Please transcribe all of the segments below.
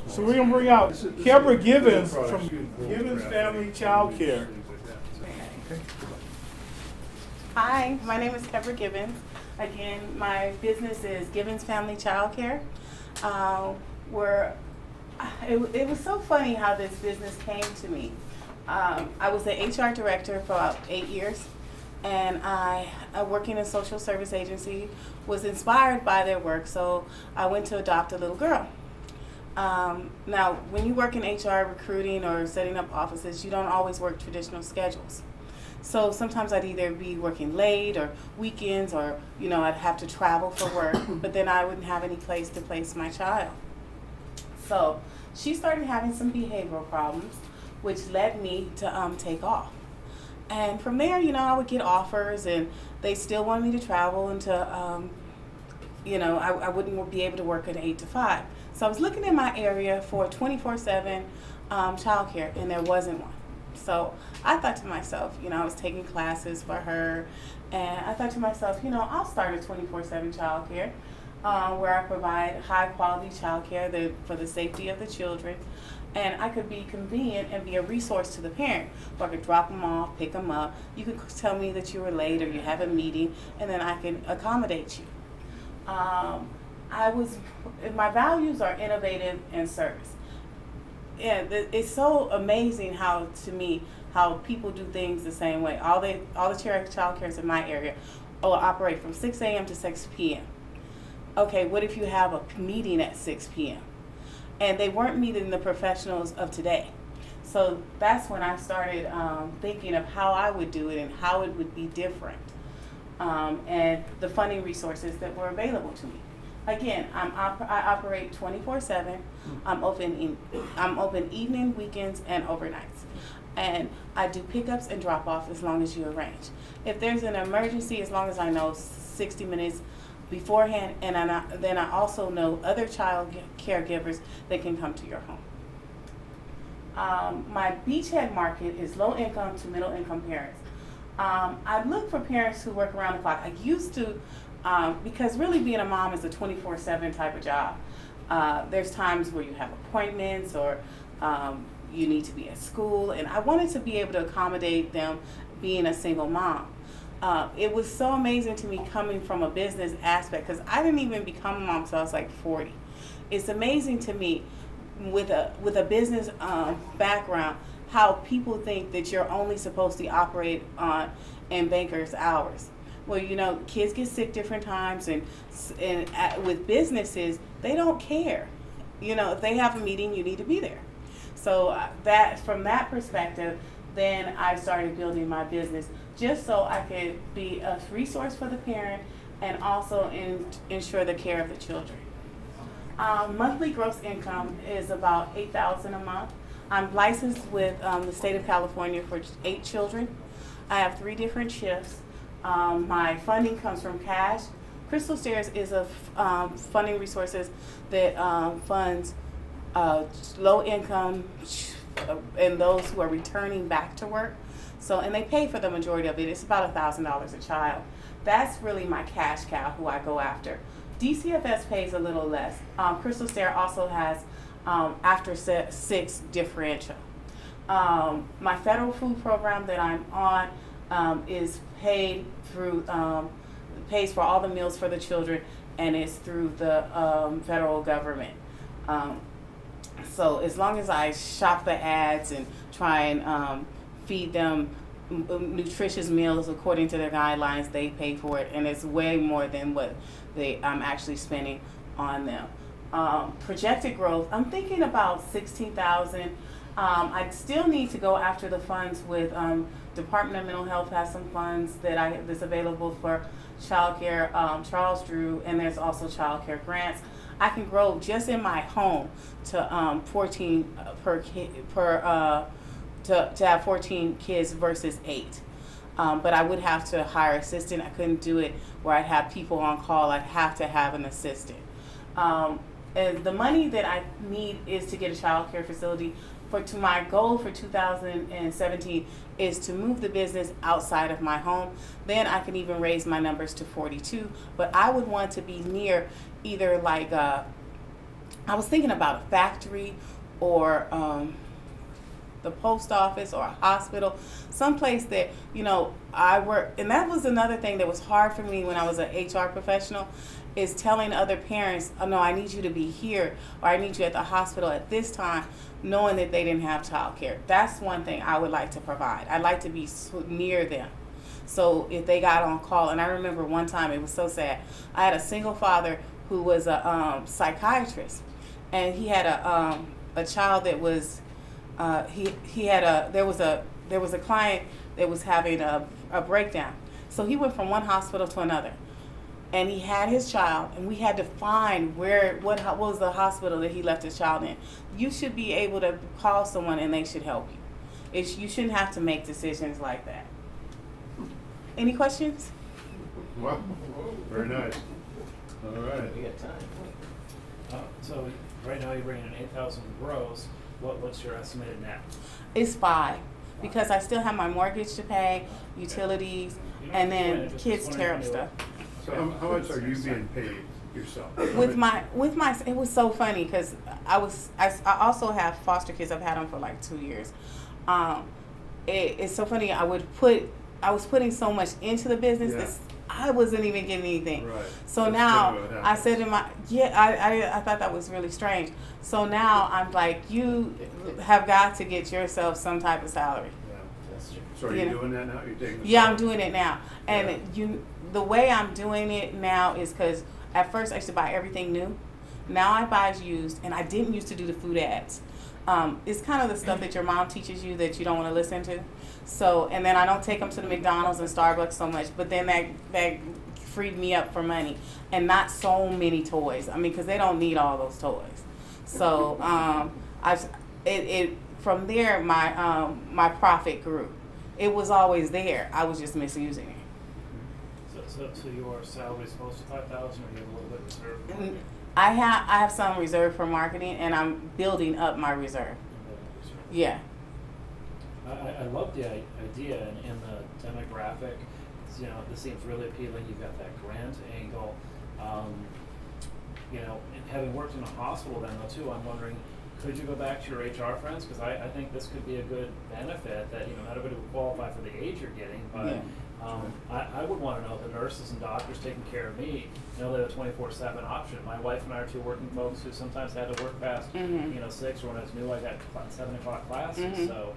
So we're going to bring out Kebra Givens from Givens Family Child Care. Hi, my name is Kebra Givens. Again, my business is Givens Family Child Care. It was so funny how this business came to me. I was the HR director for about 8 years, and I working in a social service agency, was inspired by their work, so I went to adopt a little girl. Now, when you work in HR, recruiting, or setting up offices, you don't always work traditional schedules. So sometimes I'd either be working late or weekends, or I'd have to travel for work, but then I wouldn't have any place to place my child. So she started having some behavioral problems, which led me to take off. And from there, I would get offers, and they still wanted me to travel until, I wouldn't be able to work an 8 to 5. So I was looking in my area for 24/7 childcare, and there wasn't one. So I thought to myself, I was taking classes for her, and I thought to myself, I'll start a 24/7 childcare where I provide high quality childcare for the safety of the children, and I could be convenient and be a resource to the parent. Where I could drop them off, pick them up. You could tell me that you were late or you have a meeting, and then I can accommodate you. My values are innovative and service. Yeah, it's so amazing how people do things the same way. All the child cares in my area will operate from 6 a.m. to 6 p.m. Okay, what if you have a meeting at 6 p.m.? And they weren't meeting the professionals of today. So that's when I started thinking of how I would do it and how it would be different, and the funding resources that were available to me. Again, I operate 24/7. I'm open evening, weekends, and overnights. And I do pickups and drop-off as long as you arrange. If there's an emergency, as long as I know 60 minutes beforehand, and then I also know other child caregivers that can come to your home. My beachhead market is low-income to middle-income parents. I look for parents who work around the clock. I used to, because really being a mom is a 24/7 type of job. There's times where you have appointments, or you need to be at school, and I wanted to be able to accommodate them being a single mom. It was so amazing to me coming from a business aspect, because I didn't even become a mom until I was like 40. It's amazing to me with a business background how people think that you're only supposed to operate in banker's hours. Well, kids get sick different times, and with businesses, they don't care. If they have a meeting, you need to be there. So from that perspective, then I started building my business just so I could be a resource for the parent and also ensure the care of the children. Monthly gross income is about $8,000 a month. I'm licensed with the state of California for 8 children. I have 3 different shifts. My funding comes from cash. Crystal Stairs is a funding resources that funds low income and those who are returning back to work. So, and they pay for the majority of it. It's about $1,000 a child. That's really my cash cow who I go after. DCFS pays a little less. Crystal Stair also has after 6 differential. My federal food program that I'm on is paid through, pays for all the meals for the children, and it's through the federal government. So as long as I shop the ads and try and feed them nutritious meals according to their guidelines, they pay for it, and it's way more than what I'm actually spending on them. Projected growth, I'm thinking about 16,000. I still need to go after the funds with Department of Mental Health has some funds that's available for child care, Charles Drew, and there's also child care grants. I can grow just in my home to 14 per kid to have 14 kids versus 8. But I would have to hire an assistant. I couldn't do it where I'd have people on call. I'd have to have an assistant. And the money that I need is to get a child care facility. To my goal for 2017 is to move the business outside of my home. Then I can even raise my numbers to 42. But I would want to be near either like I was thinking about a factory or the post office or a hospital, someplace that, I work. And that was another thing that was hard for me when I was an HR professional, is telling other parents, oh no, I need you to be here, or I need you at the hospital at this time, knowing that they didn't have childcare. That's one thing I would like to provide. I'd like to be near them. So if they got on call, and I remember one time, it was so sad, I had a single father who was a psychiatrist, and he had a child that was there was a client that was having a breakdown. So he went from one hospital to another, and he had his child, and we had to find what was the hospital that he left his child in. You should be able to call someone and they should help you. You shouldn't have to make decisions like that. Any questions? Wow, very nice. All right. We got time. So right now you're bringing in 8,000 gross. What's your estimated net? It's 5, because I still have my mortgage to pay, utilities, and then kids' tariff stuff. So how much are you being paid yourself? It was so funny because I also have foster kids. I've had them for like 2 years. It's so funny. I was putting so much into the business that I wasn't even getting anything. Right. So That's now I said I thought that was really strange. So now I'm like, you have got to get yourself some type of salary. Yeah, that's true. So are you doing that now? You're taking the I'm doing it now. And the way I'm doing it now is because at first I used to buy everything new. Now I buy used, and I didn't used to do the food ads. It's kind of the stuff that your mom teaches you that you don't want to listen to. So, and then I don't take them to the McDonald's and Starbucks so much, but then that freed me up for money, and not so many toys. I mean, because they don't need all those toys. So, from there my profit grew. It was always there. I was just misusing it. So your salary is close to 5,000, or you have a little bit reserved? for marketing? I have some reserve for marketing, and I'm building up my reserve. Yeah. I love the idea and the demographic. This seems really appealing. You've got that grant angle. And having worked in a hospital then though too, I'm wondering, could you go back to your HR friends? Because I think this could be a good benefit that, not everybody would qualify for the age you're getting, but I would want to know the nurses and doctors taking care of me, they have a 24/7 option. My wife and I are two working folks who sometimes had to work past, 6, or when I was new, I got 7 o'clock classes. Mm-hmm. So,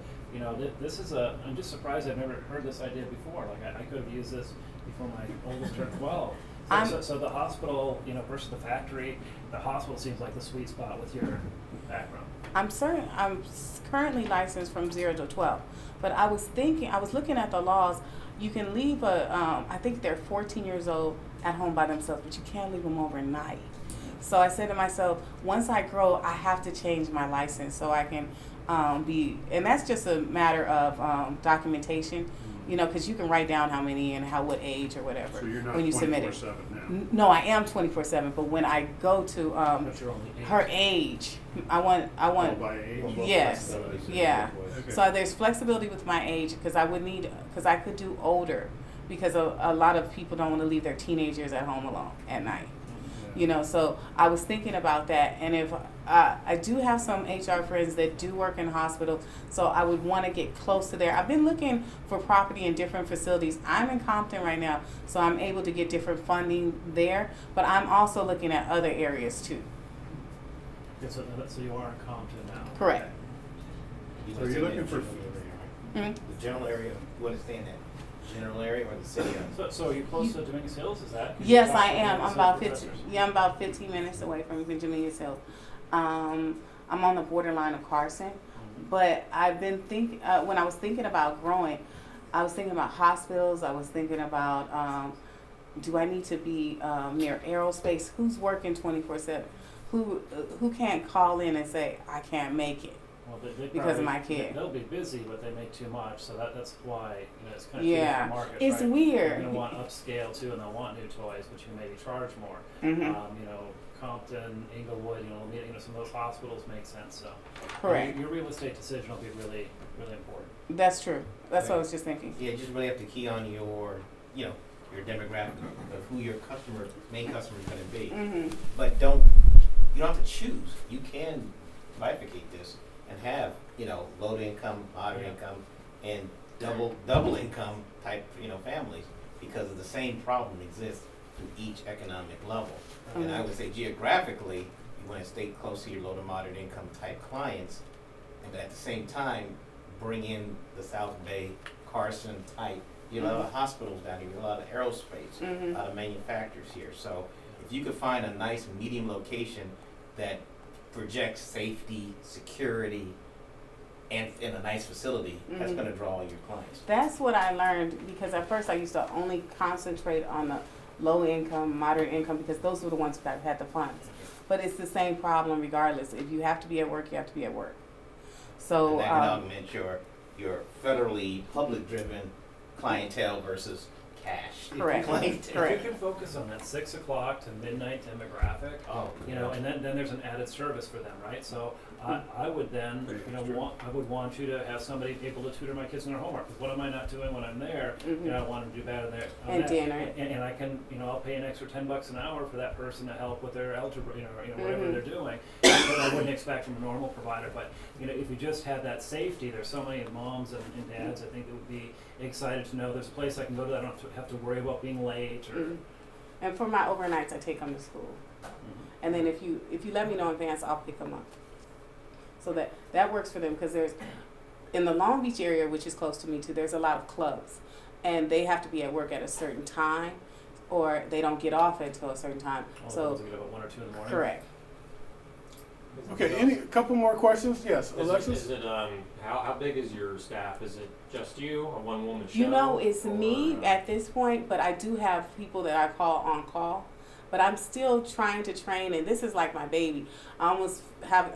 this is I'm just surprised I've never heard this idea before. Like I could have used this before my oldest turned 12. So the hospital, versus the factory, the hospital seems like the sweet spot with your background. I'm currently licensed from 0 to 12, but I was looking at the laws. You can leave I think they're 14 years old at home by themselves, but you can't leave them overnight. So I said to myself, once I grow, I have to change my license so I can and that's just a matter of documentation, because you can write down how many and what age or whatever. So you're not when you submit it. 24/7 now? No, I am 24/7, but when I go to But you're only 8. her age, I want. By age? Yes, yeah. Okay. So there's flexibility with my age because I could do older, because a lot of people don't want to leave their teenagers at home alone at night. So I was thinking about that, and if I do have some HR friends that do work in hospitals, so I would want to get close to there. I've been looking for property in different facilities. I'm in Compton right now, so I'm able to get different funding there, but I'm also looking at other areas too. Yeah, so you are in Compton now. Correct. So you're looking for... Mhm. The general area, what is staying at? General area or the city? So are you close to Dominguez Hills? Is that? Yes, I am. Dominguez I'm about Hills 15. professors? Yeah, I'm about 15 minutes away from Dominguez Hills. I'm on the borderline of Carson, but I've been when I was thinking about growing, I was thinking about hospitals. I was thinking about do I need to be near aerospace? Who's working 24/7? Who can't call in and say I can't make it? Well, they because of probably- my kid. They'll be busy, but they make too much, so that's why it's kind of Yeah, different market. it's right? weird. They're going to want upscale too, and they'll want new toys, but you can maybe charge more. Mhm. Compton, Inglewood, some of those hospitals make sense. So Correct. Your real estate decision will be really, really important. That's true. That's what I was just thinking. Yeah, you just really have to key on your demographic of who your main customer is going to be. Mhm. But you don't have to choose. and double income type, families, because of the same problem exists through each economic level. And I would say geographically, you want to stay close to your low to moderate income type clients, but at the same time, bring in the South Bay, Carson type. You have a lot of hospitals down here, a lot of aerospace, a lot of manufacturers here. So if you could find a nice medium location that projects safety, security, and in a nice facility, that's going to draw all your clients. That's what I learned, because at first I used to only concentrate on the low income, moderate income, because those were the ones that had the funds. But it's the same problem regardless. If you have to be at work, you have to be at work. So and that can augment your federally public-driven clientele versus cash. Correct. Clientele. If you can focus on that 6 o'clock to midnight demographic, and then there's an added service for them, right? So I would then, I would want you to have somebody able to tutor my kids in their homework. Because what am I not doing when I'm there? I want them to do better there. And dinner. And I can, I'll pay an extra $10 an hour for that person to help with their algebra, whatever they're doing. That I wouldn't expect from a normal provider. But if you just had that safety, there's so many moms and dads I think that would be excited to know there's a place I can go to that I don't have to worry about being late or. And for my overnights, I take them to school. And then if you let me know in advance, I'll pick them up. So that works for them, because there's, in the Long Beach area, which is close to me too, there's a lot of clubs, and they have to be at work at a certain time, or they don't get off until a certain time. So get up at 1 or 2 in the morning. Correct. Okay, a couple more questions? Yes, Alexis? Is it how big is your staff? Is it just you, a one-woman show? It's me at this point, but I do have people that I call on call. But I'm still trying to train, and this is like my baby. I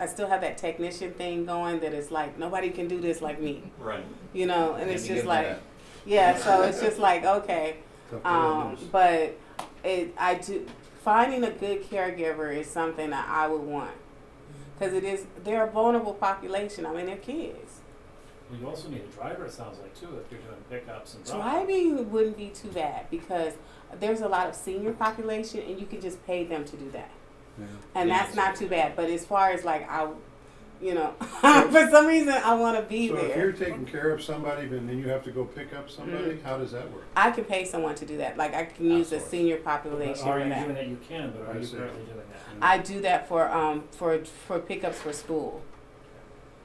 still have that technician thing going that is like, nobody can do this like me. Right. And it's just like, so it's just like, okay. But finding a good caregiver is something that I would want. Because they're a vulnerable population. I mean, they're kids. Well, you also need a driver, it sounds like, too, if you're doing pickups and drop-offs. Driving wouldn't be too bad, because there's a lot of senior population, and you can just pay them to do that. Yeah. And that's not too bad. But as far as like, for some reason, I want to be So there. if you're taking care of somebody, but then you have to go pick up somebody, how does that work? I can pay someone to do that. Like, I can use a senior population. Are you for that. doing that? You can, but are I you see. currently doing that? I do that for pickups for school.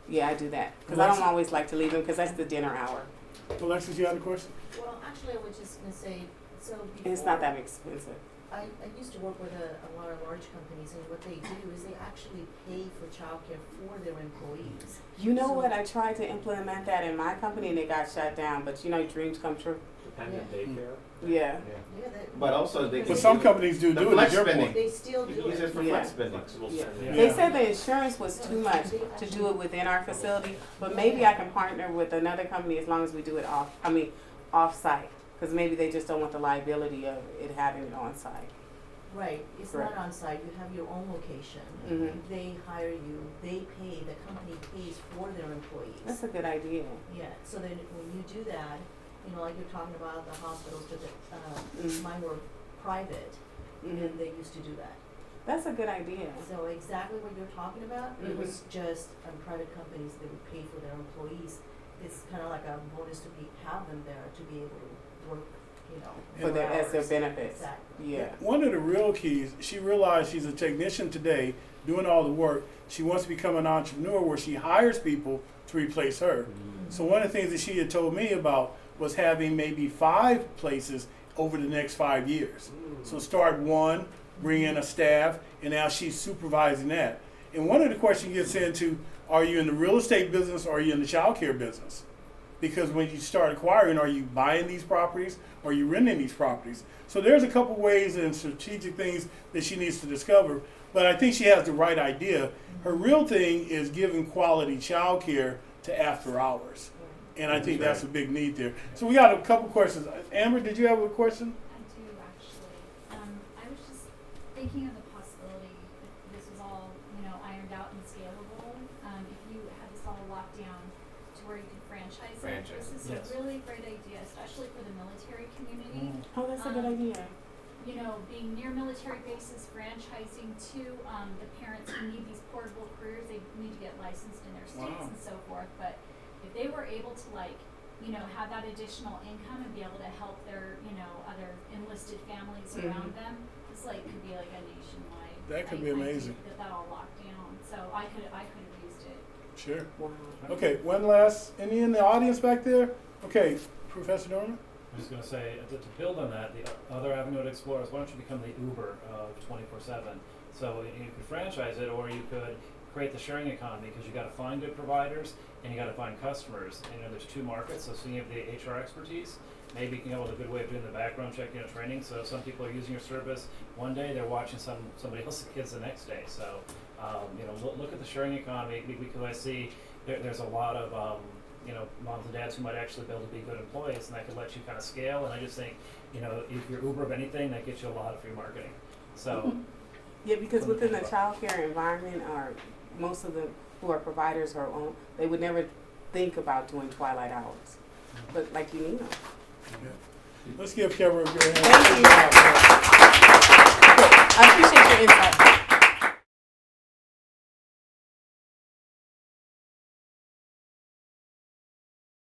Yeah, I do that, because I don't always like to leave them, because that's the dinner hour. Alexis, you had a question? Well, actually, I was just going to say, so before, It's not that expensive. I used to work with a lot of large companies, and what they do is they actually pay for childcare for their employees. You know So- what? I tried to implement that in my company, and it got shut down. But dreams come true. Dependent daycare. Yeah. Yeah, But also they But can some use companies do the it, flex is your spending. point. they still You do can use it it. for Yeah. flex spending. Flexible Yeah. spending. They said the insurance was too much to do it within our facility, but maybe I can partner with another company as long as we do it off-site, because maybe they just don't want the liability of it having it on-site. Right, it's Correct. not on site, you have your own location. Mhm. They hire you, the company pays for their employees. That's a good idea. Yeah, so then when you do that, like you're talking about the hospitals, but mine were private, and they used to do that. That's a good idea. So exactly what you're talking about, it was just private companies that would pay for their employees. It's kind of like a bonus to have them there to be able to work, For their as their hours. benefits. Exactly. Yeah. One of the real keys, she realized she's a technician today doing all the work. She wants to become an entrepreneur where she hires people to replace her. So one of the things that she had told me about was having maybe 5 places over the next 5 years. So start one, bring in a staff, and now she's supervising that. And one of the questions gets into, are you in the real estate business or are you in the child care business? Because when you start acquiring, are you buying these properties or are you renting these properties? So there's a couple ways and strategic things that she needs to discover, but I think she has the right idea. Her real thing is giving quality child care to after hours. And I think that's a big need there. So we got a couple questions. Amber, did you have a question? I do, actually. I was just thinking of the possibility if this was all, ironed out and scalable, if you had this all locked down to where you could franchise it. This is Yes. a really great idea, especially for the military community. Oh, that's a good idea. Being near military bases, franchising to the parents who need these portable careers, they need to get licensed in their states Wow. and so forth. But if they were able to you know, have that additional income and be able to help their, you know, other enlisted families around them. This like could be like a nationwide. That could I- be I amazing. think that all locked down. So I could have used it. Sure. Wow. Okay, one last, any in the audience back there? Okay, Professor Norman? I'm just going to say, to build on that, the other avenue to explore is why don't you become the Uber of 24/7? So you could franchise it, or you could create the sharing economy, because you got to find good providers and you got to find customers. And, you know, there's two markets. So you have the HR expertise. Maybe you can come up with a good way of doing the background check, you know, training. So some people are using your service one day, they're watching somebody else's kids the next day. So you know, look at the sharing economy, because I see there's a lot of you know, moms and dads who might actually be able to be good employees, and that could let you kind of scale. And I just think, you know, if you're Uber of anything, that gets you a lot of free marketing. So Yeah, because within the childcare environment, or most of the who are providers or own, they would never think about doing twilight hours. But like you need them. Let's give Kevin a good hand. Thank you. I appreciate your insight.